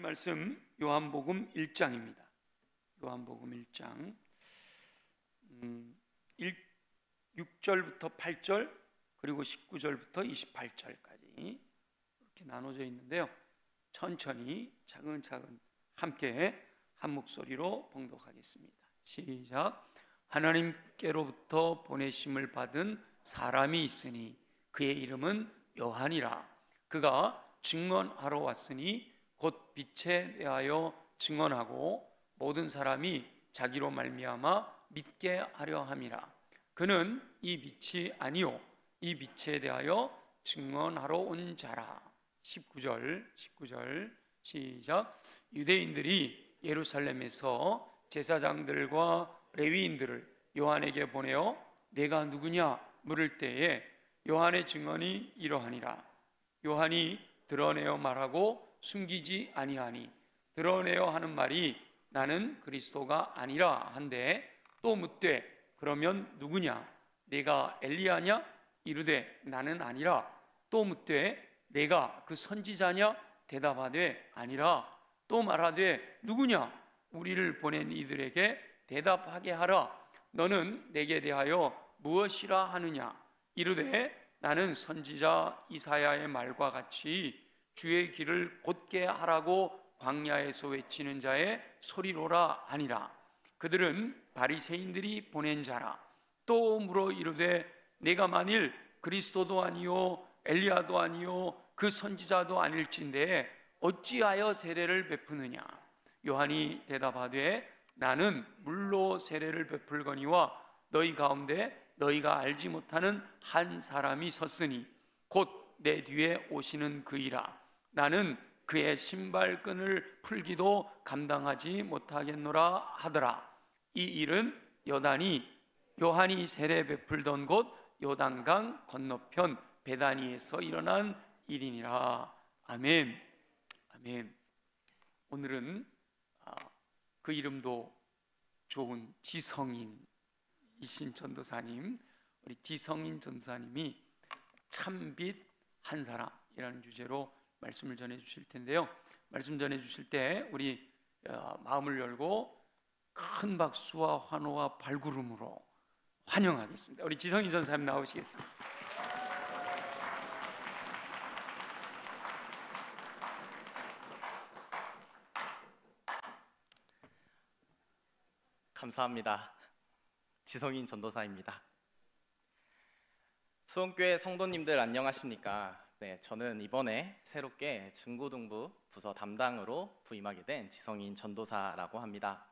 말씀 요한복음 1장입니다. 요한복음 1장 6절부터 8절 그리고 19절부터 28절까지 이렇게 나눠져 있는데요. 천천히 차근차근 함께 한 목소리로 봉독하겠습니다. 시작. 하나님께로부터 보내심을 받은 사람이 있으니 그의 이름은 요한이라. 그가 증언하러 왔으니 곧 빛에 대하여 증언하고 모든 사람이 자기로 말미암아 믿게 하려 함이라. 그는 이 빛이 아니요 이 빛에 대하여 증언하러 온 자라. 19절 시작. 유대인들이 예루살렘에서 제사장들과 레위인들을 요한에게 보내어 내가 누구냐 물을 때에 요한의 증언이 이러하니라. 요한이 드러내어 말하고 숨기지 아니하니 드러내어 하는 말이 나는 그리스도가 아니라 한데 또 묻되 그러면 누구냐 내가 엘리야냐 이르되 나는 아니라. 또 묻되 내가 그 선지자냐 대답하되 아니라. 또 말하되 누구냐 우리를 보낸 이들에게 대답하게 하라. 너는 내게 대하여 무엇이라 하느냐 이르되 나는 선지자 이사야의 말과 같이 주의 길을 곧게 하라고 광야에서 외치는 자의 소리로라 하니라. 그들은 바리새인들이 보낸 자라. 또 물어 이르되 내가 만일 그리스도도 아니요 엘리야도 아니요 그 선지자도 아닐진데 어찌하여 세례를 베푸느냐. 요한이 대답하되 나는 물로 세례를 베풀거니와 너희 가운데 너희가 알지 못하는 한 사람이 섰으니 곧 내 뒤에 오시는 그이라. 나는 그의 신발끈을 풀기도 감당하지 못하겠노라 하더라. 이 일은 요한이 세례 베풀던 곳 요단강 건너편 베다니에서 일어난 일이니라. 아멘. 아멘. 오늘은 그 이름도 좋은 지성인이신 전도사님, 우리 지성인 전도사님이 참빛 한 사람이라는 주제로 말씀을 전해 주실 텐데요. 말씀 전해 주실 때 우리 마음을 열고 큰 박수와 환호와 발구름으로 환영하겠습니다. 우리 지성인 전사님 나오시겠습니다. 감사합니다. 지성인 전도사입니다. 수원교회 성도님들 안녕하십니까? 네, 저는 이번에 새롭게 중고등부 부서 담당으로 부임하게 된 지성인 전도사라고 합니다.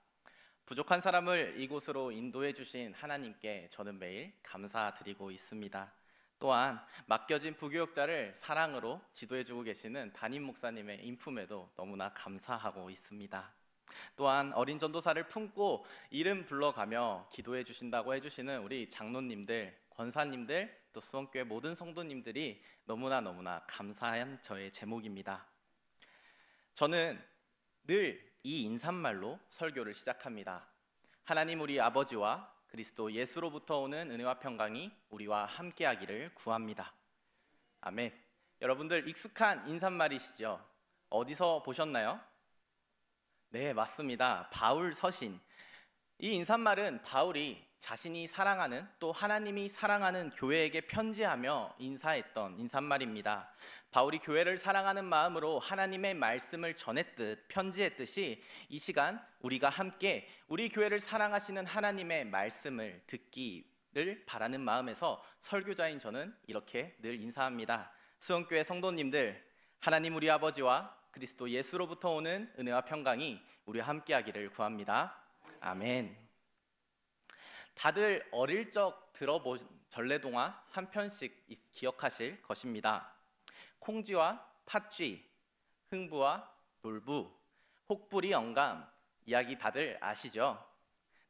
부족한 사람을 이곳으로 인도해 주신 하나님께 저는 매일 감사드리고 있습니다. 또한 맡겨진 부교역자를 사랑으로 지도해 주고 계시는 담임 목사님의 인품에도 너무나 감사하고 있습니다. 또한 어린 전도사를 품고 이름 불러가며 기도해 주신다고 해주시는 우리 장로님들, 권사님들, 또 수원교회 모든 성도님들이 너무나 감사한 저의 제목입니다. 저는 늘 이 인사말로 설교를 시작합니다. 하나님 우리 아버지와 그리스도 예수로부터 오는 은혜와 평강이 우리와 함께하기를 구합니다. 아멘. 여러분들 익숙한 인사말이시죠? 어디서 보셨나요? 네, 맞습니다. 바울 서신. 이 인사말은 바울이 자신이 사랑하는 또 하나님이 사랑하는 교회에게 편지하며 인사했던 인사말입니다. 바울이 교회를 사랑하는 마음으로 하나님의 말씀을 전했듯 편지했듯이 이 시간 우리가 함께 우리 교회를 사랑하시는 하나님의 말씀을 듣기를 바라는 마음에서 설교자인 저는 이렇게 늘 인사합니다. 수원교회 성도님들, 하나님 우리 아버지와 그리스도 예수로부터 오는 은혜와 평강이 우리와 함께하기를 구합니다. 아멘. 다들 어릴 적 들어본 전래동화 한 편씩 기억하실 것입니다. 콩쥐와 팥쥐, 흥부와 놀부, 혹부리 영감 이야기 다들 아시죠?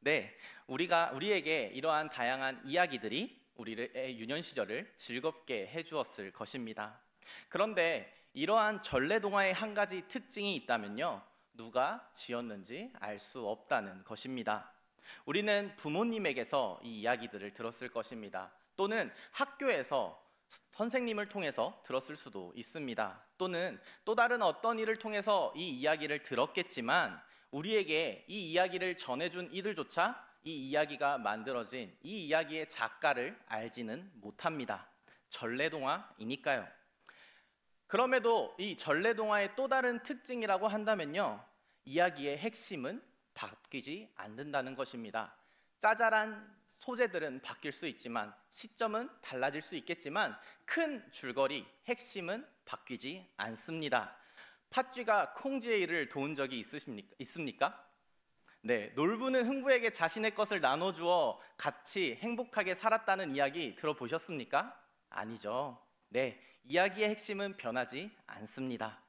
네, 우리에게 이러한 다양한 이야기들이 우리의 유년 시절을 즐겁게 해주었을 것입니다. 그런데 이러한 전래동화의 한 가지 특징이 있다면요, 누가 지었는지 알 수 없다는 것입니다. 우리는 부모님에게서 이 이야기들을 들었을 것입니다. 또는 학교에서 선생님을 통해서 들었을 수도 있습니다. 또는 또 다른 어떤 일을 통해서 이 이야기를 들었겠지만 우리에게 이 이야기를 전해준 이들조차 이 이야기가 만들어진 이 이야기의 작가를 알지는 못합니다. 전래동화이니까요. 그럼에도 이 전래동화의 또 다른 특징이라고 한다면요, 이야기의 핵심은 바뀌지 않는다는 것입니다. 짜잘한 소재들은 바뀔 수 있지만, 시점은 달라질 수 있겠지만 큰 줄거리, 핵심은 바뀌지 않습니다. 팥쥐가 콩쥐의 일을 도운 적이 있습니까? 네, 놀부는 흥부에게 자신의 것을 나눠주어 같이 행복하게 살았다는 이야기 들어보셨습니까? 아니죠. 네, 이야기의 핵심은 변하지 않습니다.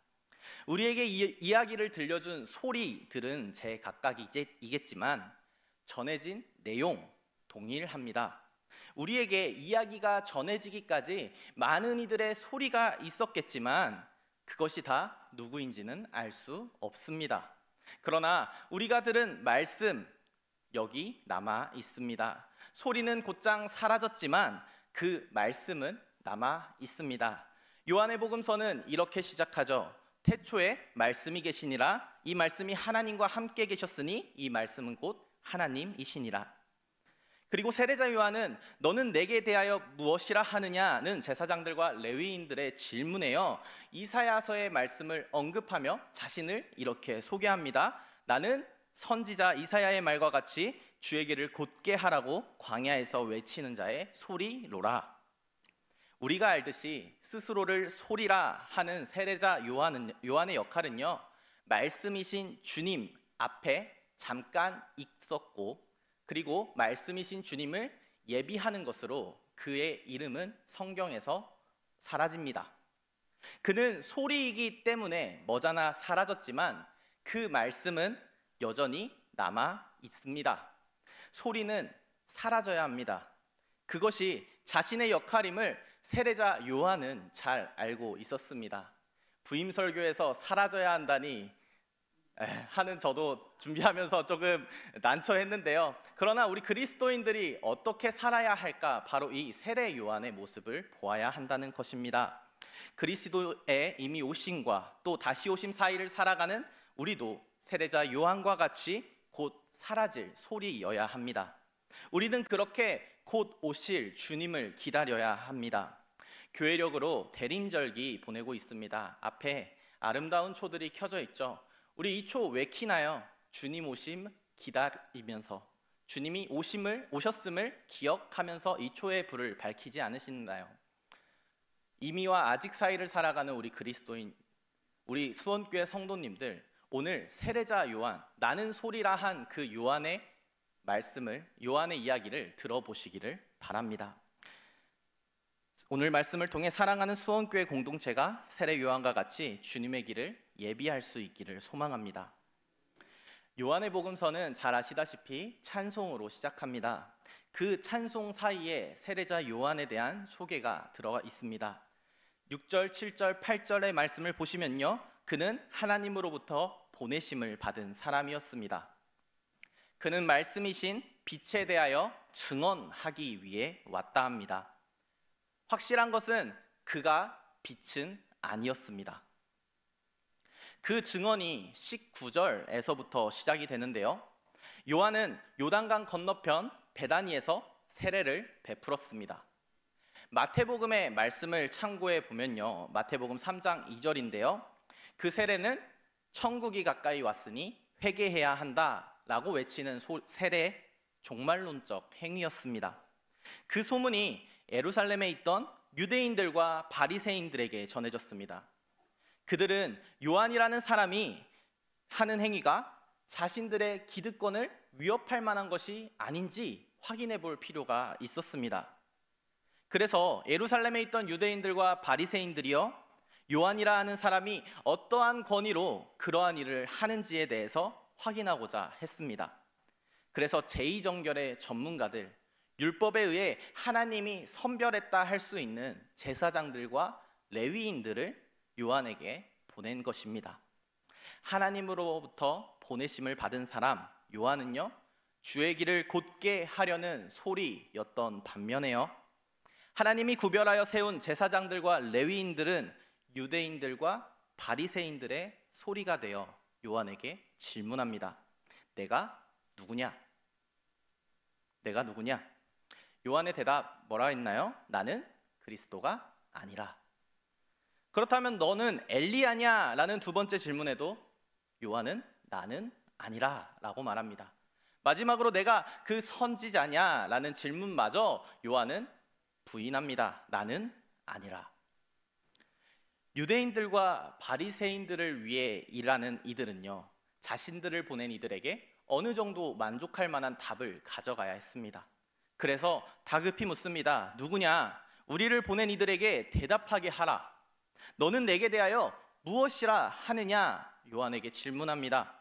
우리에게 이야기를 들려준 소리들은 제각각이겠지만 전해진 내용 동일합니다. 우리에게 이야기가 전해지기까지 많은 이들의 소리가 있었겠지만 그것이 다 누구인지는 알 수 없습니다. 그러나 우리가 들은 말씀, 여기 남아 있습니다. 소리는 곧장 사라졌지만 그 말씀은 남아 있습니다. 요한의 복음서는 이렇게 시작하죠. 태초에 말씀이 계시니라. 이 말씀이 하나님과 함께 계셨으니 이 말씀은 곧 하나님이시니라. 그리고 세례자 요한은 너는 내게 대하여 무엇이라 하느냐는 제사장들과 레위인들의 질문에요, 이사야서의 말씀을 언급하며 자신을 이렇게 소개합니다. 나는 선지자 이사야의 말과 같이 주의 길을 곧게 하라고 광야에서 외치는 자의 소리로라. 우리가 알듯이 스스로를 소리라 하는 세례자 요한의 역할은요, 말씀이신 주님 앞에 잠깐 있었고, 그리고 말씀이신 주님을 예비하는 것으로 그의 이름은 성경에서 사라집니다. 그는 소리이기 때문에 머지않아 사라졌지만 그 말씀은 여전히 남아 있습니다. 소리는 사라져야 합니다. 그것이 자신의 역할임을 세례자 요한은 잘 알고 있었습니다. 부임 설교에서 사라져야 한다니 하는 저도 준비하면서 조금 난처했는데요. 그러나 우리 그리스도인들이 어떻게 살아야 할까? 바로 이 세례 요한의 모습을 보아야 한다는 것입니다. 그리스도의 이미 오심과 또 다시 오심 사이를 살아가는 우리도 세례자 요한과 같이 곧 사라질 소리여야 합니다. 우리는 그렇게 곧 오실 주님을 기다려야 합니다. 교회력으로 대림절기 보내고 있습니다. 앞에 아름다운 초들이 켜져 있죠. 우리 이 초 왜 키나요? 주님 오심 기다리면서, 주님이 오셨음을 기억하면서 이 초의 불을 밝히지 않으시나요? 이미와 아직 사이를 살아가는 우리 그리스도인, 우리 수원교회 성도님들, 오늘 세례자 요한, 나는 소리라 한 그 요한의 말씀을, 요한의 이야기를 들어보시기를 바랍니다. 오늘 말씀을 통해 사랑하는 수원교회 공동체가 세례 요한과 같이 주님의 길을 예비할 수 있기를 소망합니다. 요한의 복음서는 잘 아시다시피 찬송으로 시작합니다. 그 찬송 사이에 세례자 요한에 대한 소개가 들어가 있습니다. 6절, 7절, 8절의 말씀을 보시면요, 그는 하나님으로부터 보내심을 받은 사람이었습니다. 그는 말씀이신 빛에 대하여 증언하기 위해 왔다 합니다. 확실한 것은 그가 빛은 아니었습니다. 그 증언이 19절에서부터 시작이 되는데요, 요한은 요단강 건너편 베다니에서 세례를 베풀었습니다. 마태복음의 말씀을 참고해 보면요, 마태복음 3장 2절인데요, 그 세례는 천국이 가까이 왔으니 회개해야 한다라고 외치는 세례 종말론적 행위였습니다. 그 소문이 예루살렘에 있던 유대인들과 바리새인들에게 전해졌습니다. 그들은 요한이라는 사람이 하는 행위가 자신들의 기득권을 위협할 만한 것이 아닌지 확인해 볼 필요가 있었습니다. 그래서 예루살렘에 있던 유대인들과 바리새인들이요, 요한이라 하는 사람이 어떠한 권위로 그러한 일을 하는지에 대해서 확인하고자 했습니다. 그래서 제2정결의 전문가들, 율법에 의해 하나님이 선별했다 할 수 있는 제사장들과 레위인들을 요한에게 보낸 것입니다. 하나님으로부터 보내심을 받은 사람 요한은요, 주의 길을 곧게 하려는 소리였던 반면에요, 하나님이 구별하여 세운 제사장들과 레위인들은 유대인들과 바리새인들의 소리가 되어 요한에게 질문합니다. 내가 누구냐? 내가 누구냐? 요한의 대답 뭐라 했나요? 나는 그리스도가 아니라. 그렇다면 너는 엘리야냐? 라는 두 번째 질문에도 요한은 나는 아니라 라고 말합니다. 마지막으로 내가 그 선지자냐? 라는 질문마저 요한은 부인합니다. 나는 아니라. 유대인들과 바리새인들을 위해 일하는 이들은요, 자신들을 보낸 이들에게 어느 정도 만족할 만한 답을 가져가야 했습니다. 그래서 다급히 묻습니다. 누구냐? 우리를 보낸 이들에게 대답하게 하라. 너는 내게 대하여 무엇이라 하느냐? 요한에게 질문합니다.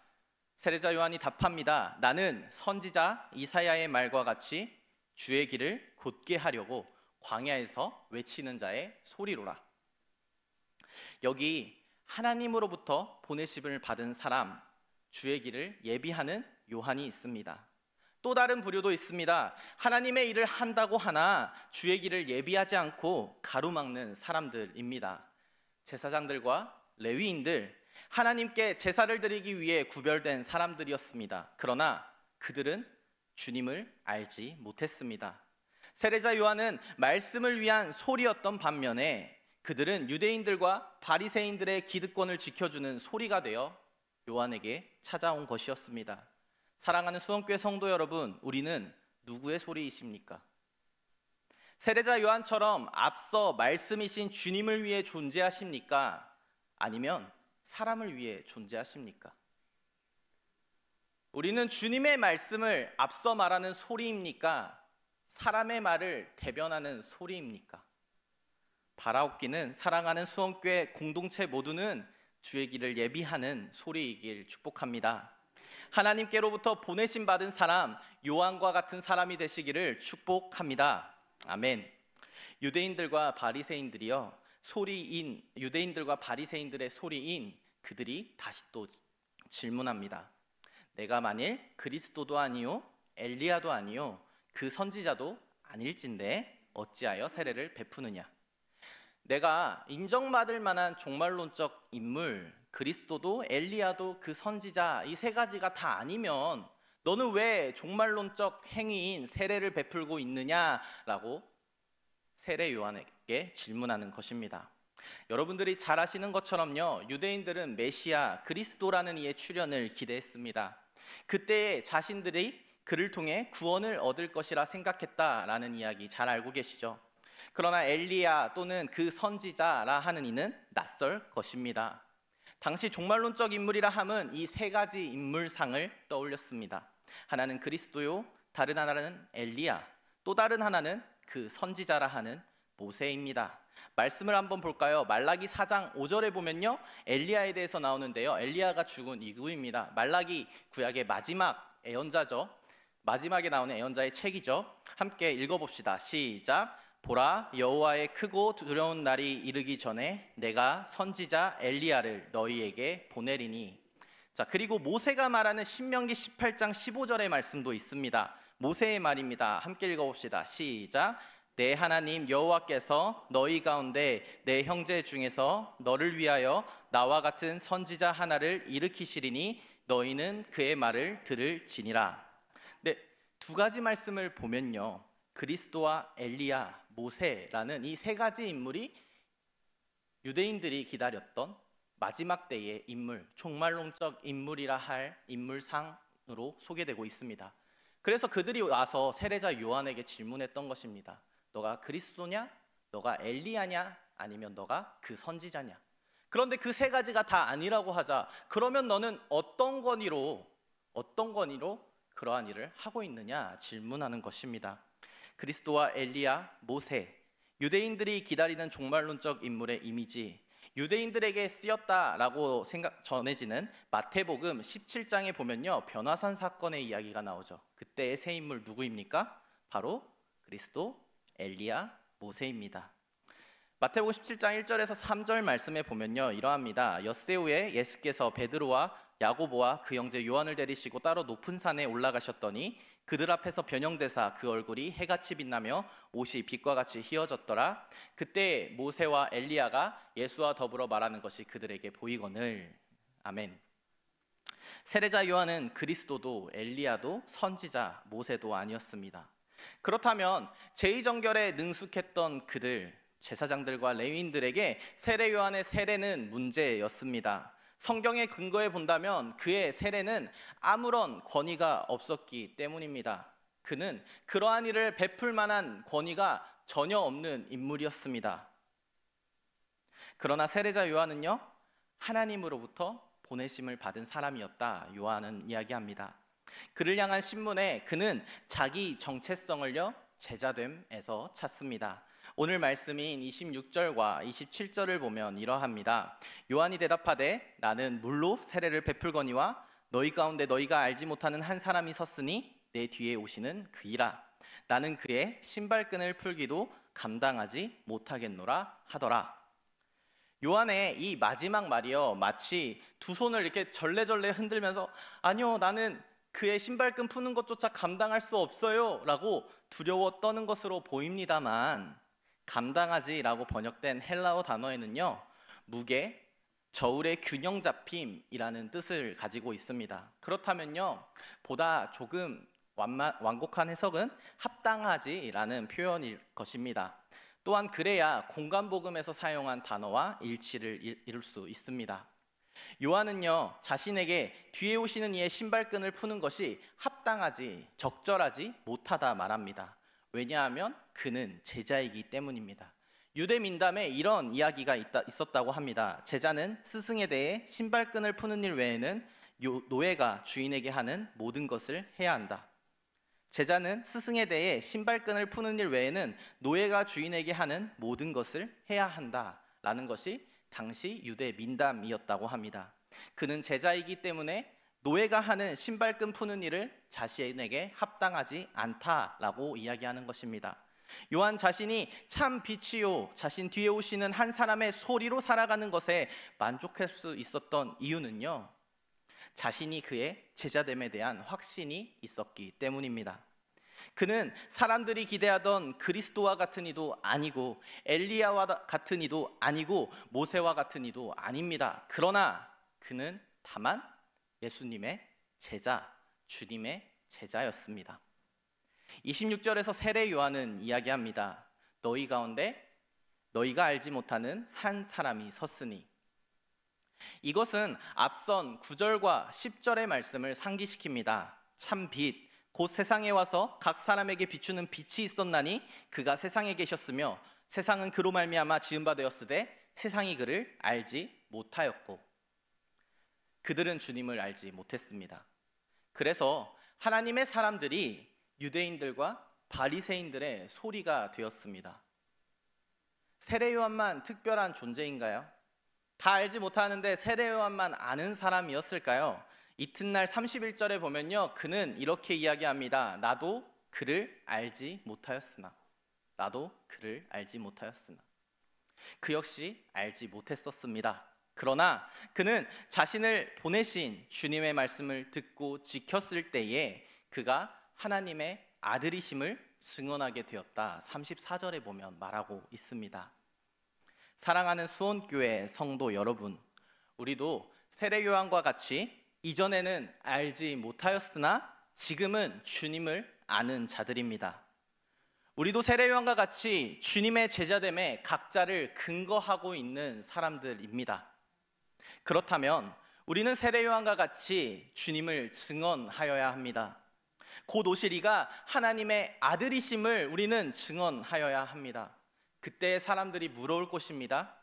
세례자 요한이 답합니다. 나는 선지자 이사야의 말과 같이 주의 길을 곧게 하려고 광야에서 외치는 자의 소리로라. 여기 하나님으로부터 보내심을 받은 사람, 주의 길을 예비하는 요한이 있습니다. 또 다른 부류도 있습니다. 하나님의 일을 한다고 하나 주의 길을 예비하지 않고 가로막는 사람들입니다. 제사장들과 레위인들, 하나님께 제사를 드리기 위해 구별된 사람들이었습니다. 그러나 그들은 주님을 알지 못했습니다. 세례자 요한은 말씀을 위한 소리였던 반면에 그들은 유대인들과 바리새인들의 기득권을 지켜주는 소리가 되어 요한에게 찾아온 것이었습니다. 사랑하는 수원교회 성도 여러분, 우리는 누구의 소리이십니까? 세례자 요한처럼 앞서 말씀이신 주님을 위해 존재하십니까? 아니면 사람을 위해 존재하십니까? 우리는 주님의 말씀을 앞서 말하는 소리입니까? 사람의 말을 대변하는 소리입니까? 바라옵기는 사랑하는 수원교회 공동체 모두는 주의 길을 예비하는 소리이길 축복합니다. 하나님께로부터 보내심 받은 사람, 요한과 같은 사람이 되시기를 축복합니다. 아멘. 유대인들과 바리새인들의 소리인 그들이 다시 또 질문합니다. 내가 만일 그리스도도 아니요 엘리야도 아니요 그 선지자도 아닐진데 어찌하여 세례를 베푸느냐? 내가 인정받을 만한 종말론적 인물, 그리스도도 엘리야도 그 선지자, 이 세 가지가 다 아니면 너는 왜 종말론적 행위인 세례를 베풀고 있느냐라고 세례 요한에게 질문하는 것입니다. 여러분들이 잘 아시는 것처럼요, 유대인들은 메시아 그리스도라는 이의 출현을 기대했습니다. 그때 자신들이 그를 통해 구원을 얻을 것이라 생각했다라는 이야기 잘 알고 계시죠? 그러나 엘리야 또는 그 선지자라 하는 이는 낯설 것입니다. 당시 종말론적 인물이라 함은 이 세 가지 인물상을 떠올렸습니다. 하나는 그리스도요, 다른 하나는 엘리야, 또 다른 하나는 그 선지자라 하는 모세입니다. 말씀을 한번 볼까요? 말라기 4장 5절에 보면요, 엘리야에 대해서 나오는데요, 엘리야가 죽은 이후입니다. 말라기 구약의 마지막 예언자죠. 마지막에 나오는 예언자의 책이죠. 함께 읽어봅시다. 시작. 보라, 여호와의 크고 두려운 날이 이르기 전에 내가 선지자 엘리야를 너희에게 보내리니. 자, 그리고 모세가 말하는 신명기 18장 15절의 말씀도 있습니다. 모세의 말입니다. 함께 읽어봅시다. 시작. 내 하나님 여호와께서 너희 가운데 내 형제 중에서 너를 위하여 나와 같은 선지자 하나를 일으키시리니 너희는 그의 말을 들을지니라. 네, 두 가지 말씀을 보면요, 그리스도와 엘리야, 모세라는 이 세 가지 인물이 유대인들이 기다렸던 마지막 때의 인물, 종말론적 인물이라 할 인물상으로 소개되고 있습니다. 그래서 그들이 와서 세례자 요한에게 질문했던 것입니다. 너가 그리스도냐? 너가 엘리야냐? 아니면 너가 그 선지자냐? 그런데 그 세 가지가 다 아니라고 하자, 그러면 너는 어떤 권위로 그러한 일을 하고 있느냐 질문하는 것입니다. 그리스도와 엘리야, 모세, 유대인들이 기다리는 종말론적 인물의 이미지, 유대인들에게 쓰였다라고 전해지는 마태복음 17장에 보면요, 변화산 사건의 이야기가 나오죠. 그때의 새 인물 누구입니까? 바로 그리스도, 엘리야, 모세입니다. 마태복음 17장 1절에서 3절 말씀에 보면요, 이러합니다. 엿새 후에 예수께서 베드로와 야고보와 그 형제 요한을 데리시고 따로 높은 산에 올라가셨더니 그들 앞에서 변형되사 그 얼굴이 해같이 빛나며 옷이 빛과 같이 휘어졌더라. 그때 모세와 엘리야가 예수와 더불어 말하는 것이 그들에게 보이거늘. 아멘. 세례자 요한은 그리스도도 엘리야도 선지자 모세도 아니었습니다. 그렇다면 제2정결에 능숙했던 그들 제사장들과 레위인들에게 세례 요한의 세례는 문제였습니다. 성경의 근거에 본다면 그의 세례는 아무런 권위가 없었기 때문입니다. 그는 그러한 일을 베풀 만한 권위가 전혀 없는 인물이었습니다. 그러나 세례자 요한은요, 하나님으로부터 보내심을 받은 사람이었다. 요한은 이야기합니다. 그를 향한 신문에 그는 자기 정체성을요, 제자됨에서 찾습니다. 오늘 말씀인 26절과 27절을 보면 이러합니다. 요한이 대답하되 나는 물로 세례를 베풀거니와 너희 가운데 너희가 알지 못하는 한 사람이 섰으니 내 뒤에 오시는 그이라. 나는 그의 신발끈을 풀기도 감당하지 못하겠노라 하더라. 요한의 이 마지막 말이요, 마치 두 손을 이렇게 절레절레 흔들면서 아니요, 나는 그의 신발끈 푸는 것조차 감당할 수 없어요 라고 두려워 떠는 것으로 보입니다만, 감당하지라고 번역된 헬라어 단어에는요, 무게, 저울의 균형 잡힘이라는 뜻을 가지고 있습니다. 그렇다면요, 보다 조금 완곡한 해석은 합당하지라는 표현일 것입니다. 또한 그래야 공간복음에서 사용한 단어와 일치를 이룰 수 있습니다. 요한은요, 자신에게 뒤에 오시는 이의 신발끈을 푸는 것이 합당하지, 적절하지 못하다 말합니다. 왜냐하면 그는 제자이기 때문입니다. 유대 민담에 이런 이야기가 있었다고 합니다. 제자는 스승에 대해 신발끈을 푸는 일 외에는 노예가 주인에게 하는 모든 것을 해야 한다. 제자는 스승에 대해 신발끈을 푸는 일 외에는 노예가 주인에게 하는 모든 것을 해야 한다라는 것이 당시 유대 민담이었다고 합니다. 그는 제자이기 때문에 노예가 하는 신발끈 푸는 일을 자신에게 합당하지 않다라고 이야기하는 것입니다. 요한 자신이 참 빛이요 자신 뒤에 오시는 한 사람의 소리로 살아가는 것에 만족할 수 있었던 이유는요, 자신이 그의 제자됨에 대한 확신이 있었기 때문입니다. 그는 사람들이 기대하던 그리스도와 같은 이도 아니고 엘리야와 같은 이도 아니고 모세와 같은 이도 아닙니다. 그러나 그는 다만 예수님의 제자, 주님의 제자였습니다. 26절에서 세례 요한은 이야기합니다. 너희 가운데 너희가 알지 못하는 한 사람이 섰으니. 이것은 앞선 9절과 10절의 말씀을 상기시킵니다. 참 빛, 곧 세상에 와서 각 사람에게 비추는 빛이 있었나니 그가 세상에 계셨으며 세상은 그로 말미암아 지은 바 되었으되 세상이 그를 알지 못하였고. 그들은 주님을 알지 못했습니다. 그래서 하나님의 사람들이 유대인들과 바리새인들의 소리가 되었습니다. 세례 요한만 특별한 존재인가요? 다 알지 못하는데 세례 요한만 아는 사람이었을까요? 이튿날 31절에 보면요, 그는 이렇게 이야기합니다. 나도 그를 알지 못하였으나. 나도 그를 알지 못하였으나. 그 역시 알지 못했었습니다. 그러나 그는 자신을 보내신 주님의 말씀을 듣고 지켰을 때에 그가 하나님의 아들이심을 증언하게 되었다. 34절에 보면 말하고 있습니다. 사랑하는 수원교회 성도 여러분, 우리도 세례 요한과 같이 이전에는 알지 못하였으나 지금은 주님을 아는 자들입니다. 우리도 세례 요한과 같이 주님의 제자됨에 각자를 근거하고 있는 사람들입니다. 그렇다면 우리는 세례 요한과 같이 주님을 증언하여야 합니다. 곧 오실 이가 하나님의 아들이심을 우리는 증언하여야 합니다. 그때 사람들이 물어올 것입니다.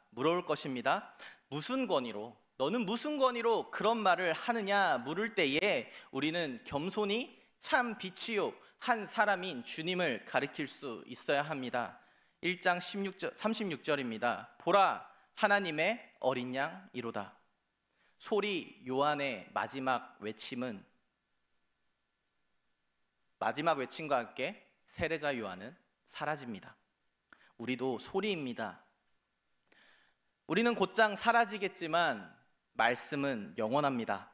무슨 권위로, 너는 무슨 권위로 그런 말을 하느냐 물을 때에 우리는 겸손히 참 빛이요 한 사람인 주님을 가리킬 수 있어야 합니다. 1장 36절입니다. 보라, 하나님의 어린 양이로다. 소리 요한의 마지막 외침과 함께 세례자 요한은 사라집니다. 우리도 소리입니다. 우리는 곧장 사라지겠지만 말씀은 영원합니다.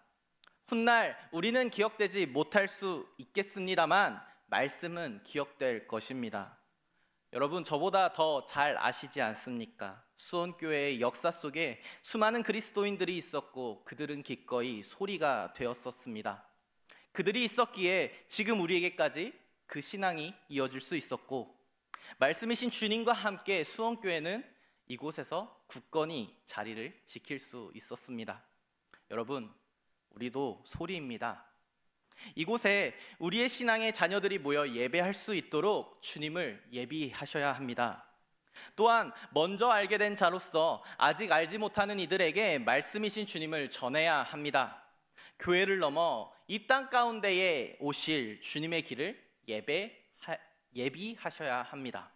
훗날 우리는 기억되지 못할 수 있겠습니다만 말씀은 기억될 것입니다. 여러분, 저보다 더 잘 아시지 않습니까? 수원교회의 역사 속에 수많은 그리스도인들이 있었고 그들은 기꺼이 소리가 되었었습니다. 그들이 있었기에 지금 우리에게까지 그 신앙이 이어질 수 있었고, 말씀이신 주님과 함께 수원교회는 이곳에서 굳건히 자리를 지킬 수 있었습니다. 여러분, 우리도 소리입니다. 이곳에 우리의 신앙의 자녀들이 모여 예배할 수 있도록 주님을 예비하셔야 합니다. 또한 먼저 알게 된 자로서 아직 알지 못하는 이들에게 말씀이신 주님을 전해야 합니다. 교회를 넘어 이 땅 가운데에 오실 주님의 길을 예비하셔야 합니다.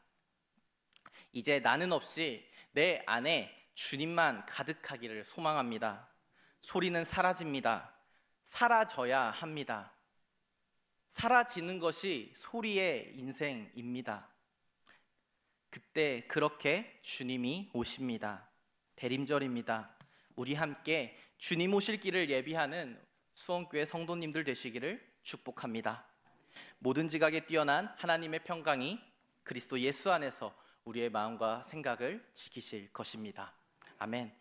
이제 나는 없이 내 안에 주님만 가득하기를 소망합니다. 소리는 사라집니다. 사라져야 합니다. 사라지는 것이 소리의 인생입니다. 그때 그렇게 주님이 오십니다. 대림절입니다. 우리 함께 주님 오실 길을 예비하는 수원교회 성도님들 되시기를 축복합니다. 모든 지각에 뛰어난 하나님의 평강이 그리스도 예수 안에서 우리의 마음과 생각을 지키실 것입니다. 아멘.